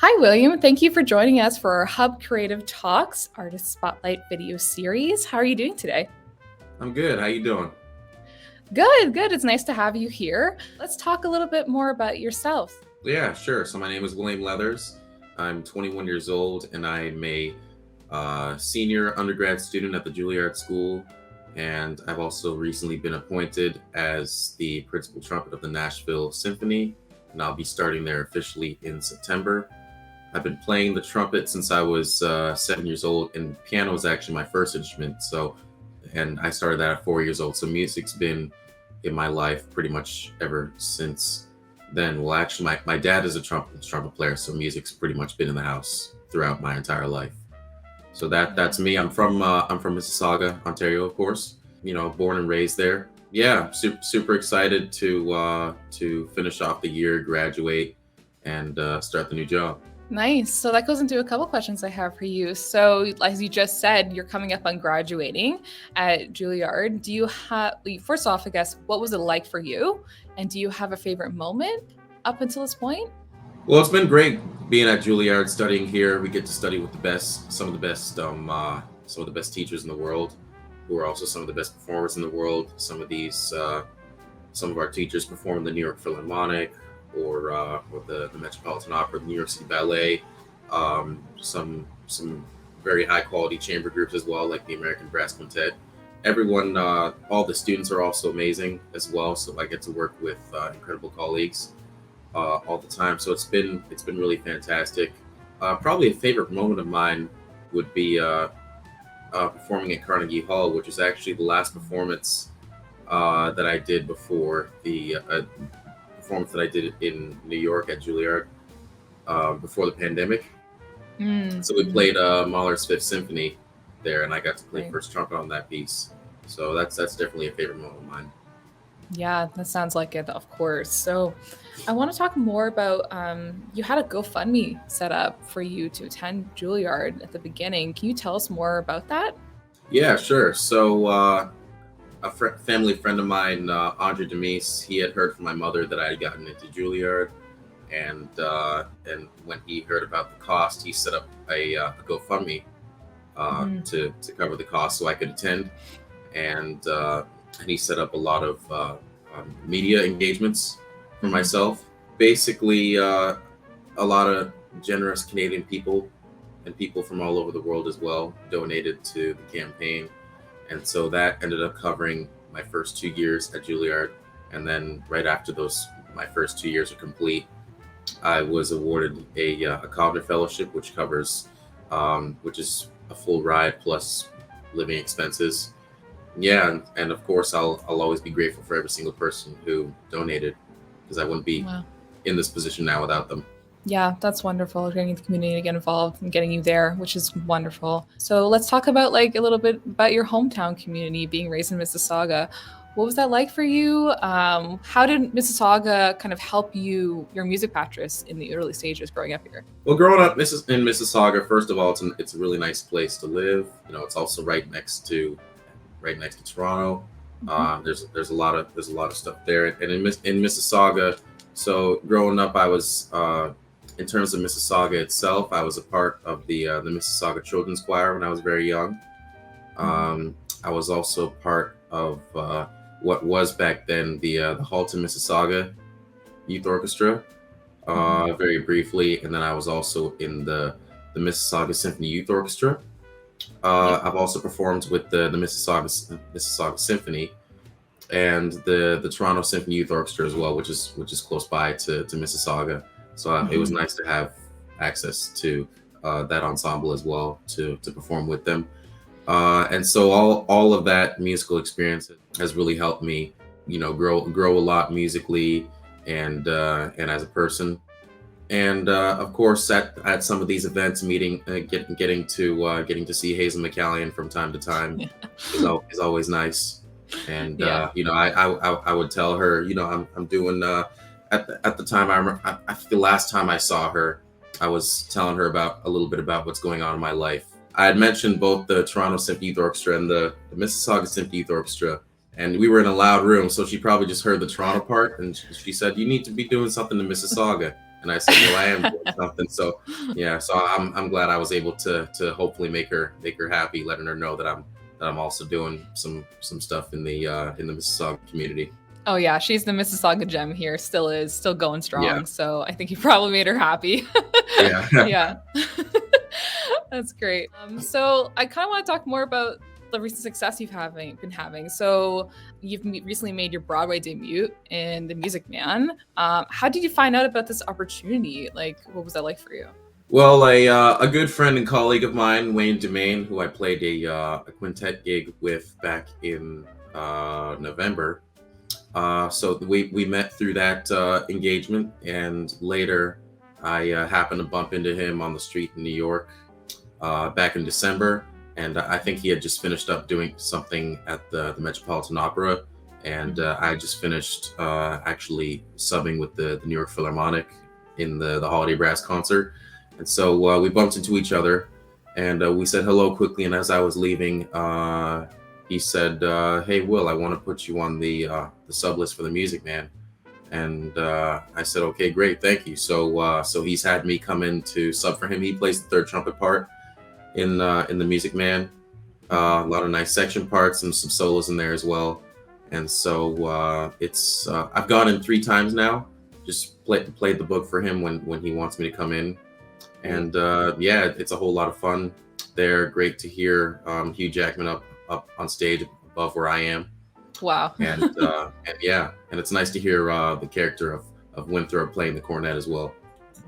Hi, William. Thank you for joining us for our Hub Creative Talks Artist Spotlight video series. How are you doing today? I'm good. How you doing? Good. It's nice to have you here. Let's talk a little bit more about yourself. Yeah, sure. So my name is William Leathers. I'm 21 years old, and I'm a senior undergrad student at the Juilliard School. And I've also recently been appointed as the principal trumpet of the Nashville Symphony, and I'll be starting there officially in September. I've been playing the trumpet since I was 7 years old, and piano was actually my first instrument. And I started that at 4 years old. So music's been in my life pretty much ever since then. Well, actually, my dad is a trumpet player, so music's pretty much been in the house throughout my entire life. So that's me. I'm from Mississauga, Ontario, of course. Born and raised there. Yeah, super excited to finish off the year, graduate, and start the new job. Nice. So that goes into a couple questions I have for you. So, as you just said, you're coming up on graduating at Juilliard. Do you have, first off, I guess, what was it like for you? And do you have a favorite moment up until this point? Well, it's been great being at Juilliard, studying here. We get to study with some of the best, some of the best teachers in the world, who are also some of the best performers in the world. Some of our teachers perform in the New York Philharmonic or the Metropolitan Opera, the New York City Ballet. Some very high quality chamber groups as well, like the American Brass Quintet. Everyone, all the students are also amazing as well. So I get to work with incredible colleagues all the time. So it's been really fantastic. Probably a favorite moment of mine would be performing at Carnegie Hall, which is actually the last performance that I did before the performance that I did in New York at Juilliard before the pandemic. So we Mm-hmm. played Mahler's Fifth Symphony there, and I got to play Right. first trumpet on that piece. So that's definitely a favorite moment of mine. Yeah, that sounds like it, of course. So, I want to talk more about you had a GoFundMe set up for you to attend Juilliard at the beginning. Can you tell us more about that? Yeah, sure. So family friend of mine, Andre Demise, he had heard from my mother that I had gotten into Juilliard, and when he heard about the cost, he set up a GoFundMe Mhm. to cover the cost so I could attend, and he set up a lot of media engagements for Mhm. myself. Basically, a lot of generous Canadian people and people from all over the world as well donated to the campaign, and so that ended up covering my first 2 years at Juilliard. And then right after my first 2 years are complete, I was awarded a Kovner Fellowship, which is a full ride plus living expenses. Yeah, and of course, I'll always be grateful for every single person who donated, because I wouldn't be Wow. in this position now without them. Yeah, that's wonderful. Getting the community to get involved and getting you there, which is wonderful. So let's talk about like a little bit about your hometown community, being raised in Mississauga. What was that like for you? How did Mississauga kind of help your music practice in the early stages growing up here? Well, growing up in Mississauga, first of all, it's a really nice place to live. It's also right next to Toronto. Mhm. There's a lot of stuff there, and in Mississauga. So growing up, I was in terms of Mississauga itself, I was a part of the Mississauga Children's Choir when I was very young. Mhm. I was also part of what was back then the Halton Mississauga Youth Orchestra, Mhm. very briefly, and then I was also in the Mississauga Symphony Youth Orchestra. Yep. I've also performed with the Mississauga Symphony and the Toronto Symphony Youth Orchestra as well, which is close by to Mississauga. So it was Mhm. nice to have access to that ensemble as well to perform with them. And so all of that musical experience has really helped me, grow a lot musically and as a person. And of course, at some of these events, getting to see Hazel McCallion from time to time Yeah. is always nice. And Yeah. I would tell her, I'm doing at the time I think the last time I saw her, I was telling her about a little bit about what's going on in my life. I had mentioned both the Toronto Symphony Youth Orchestra and the Mississauga Symphony Youth Orchestra, and we were in a loud room, so she probably just heard the Toronto part, and she said, "You need to be doing something in Mississauga." And I said, well, I am doing something. So yeah, so I'm glad I was able to hopefully make her happy, letting her know that I'm also doing some stuff in the Mississauga community. Oh yeah, she's the Mississauga gem here. Still is, still going Yeah, strong. So I think you probably made her happy. yeah. Yeah. That's great. So I kind of want to talk more about the recent success been having. So you've recently made your Broadway debut in The Music Man. How did you find out about this opportunity? Like, what was that like for you? Well, a good friend and colleague of mine, Wayne Demain, who I played a quintet gig with back in November. So we met through that engagement, and later I happened to bump into him on the street in New York back in December, and I think he had just finished up doing something at the Metropolitan Opera, and I just finished actually subbing with the New York Philharmonic in the Holiday Brass concert, and so we bumped into each other, and we said hello quickly, and as I was leaving, he said, "Hey, Will, I want to put you on the sub list for The Music Man." And I said, "Okay, great, thank you." So he's had me come in to sub for him. He plays the third trumpet part in The Music Man. A lot of nice section parts and some solos in there as well. And so it's I've gone in 3 times now. Just played the book for him when he wants me to come in. And yeah, it's a whole lot of fun. They're great to hear Hugh Jackman up on stage above where I am. Wow. And yeah, and it's nice to hear the character of Winthrop playing the cornet as well.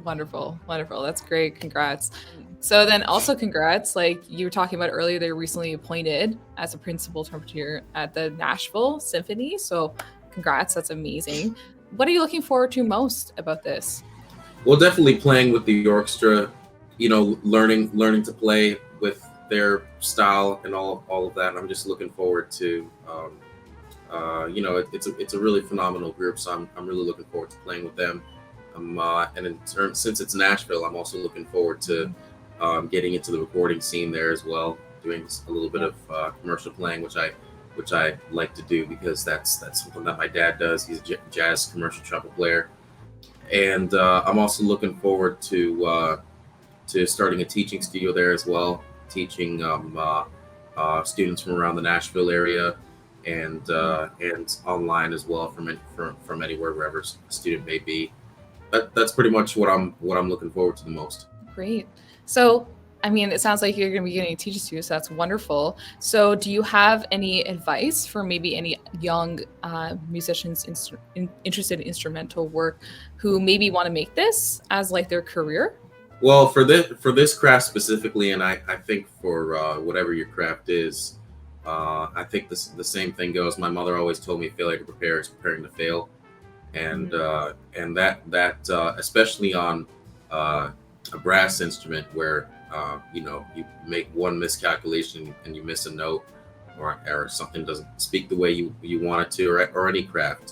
Wonderful. Wonderful. That's great. Congrats. So then also congrats, like you were talking about earlier, they were recently appointed as a principal trumpeter at the Nashville Symphony. So congrats. That's amazing. What are you looking forward to most about this? Well, definitely playing with the orchestra, learning to play with their style and all of that. I'm just looking forward to it's a really phenomenal group, so I'm really looking forward to playing with them. And in terms, since it's Nashville, I'm also looking forward to getting into the recording scene there as well, doing a little bit of commercial playing, which I like to do because that's something that my dad does. He's a jazz commercial trumpet player, and I'm also looking forward to starting a teaching studio there as well, teaching students from around the Nashville area, and online as well from anywhere wherever a student may be. That's pretty much what I'm looking forward to the most. Great. So, I mean, it sounds like you're going to be getting a teacher too, so that's wonderful. So, do you have any advice for maybe any young musicians interested in instrumental work who maybe want to make this as like their career? Well, for this craft specifically, and I think for whatever your craft is, I think the same thing goes. My mother always told me failure to prepare is preparing to fail, and that especially on a brass instrument where you make one miscalculation and you miss a note, or something doesn't speak the way you want it to, or any craft.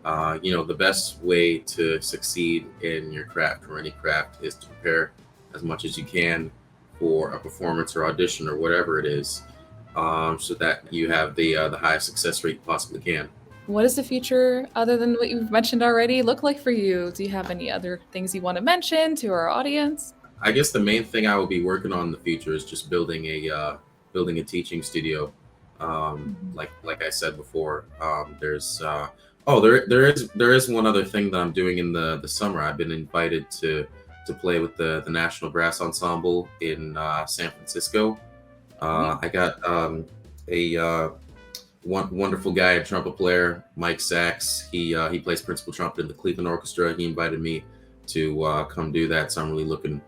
The best way to succeed in your craft or any craft is to prepare as much as you can for a performance or audition or whatever it is, so that you have the highest success rate you possibly can. What does the future, other than what you've mentioned already, look like for you? Do you have any other things you want to mention to our audience? I guess the main thing I will be working on in the future is just building a teaching studio. Like I said before, there is one other thing that I'm doing in the summer. I've been invited to play with the National Brass Ensemble in San Francisco. I got a wonderful guy, a trumpet player, Mike Sachs. He plays principal trumpet in the Cleveland Orchestra. He invited me to come do that, so I'm really looking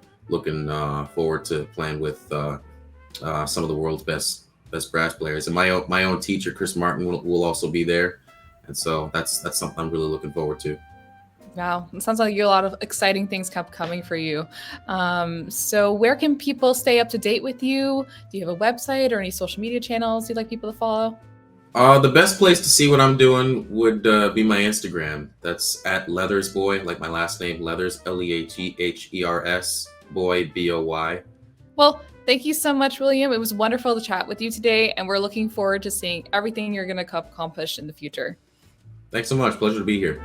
forward to playing with some of the world's best brass players. And my own teacher, Chris Martin, will also be there, and so that's something I'm really looking forward to. Wow, it sounds like you have a lot of exciting things coming for you. So where can people stay up to date with you? Do you have a website or any social media channels you'd like people to follow? The best place to see what I'm doing would be my Instagram. That's at LeathersBoy, like my last name, Leathers, Leathers, Boy, Boy. Well, thank you so much, William. It was wonderful to chat with you today, and we're looking forward to seeing everything you're going to accomplish in the future. Thanks so much. Pleasure to be here.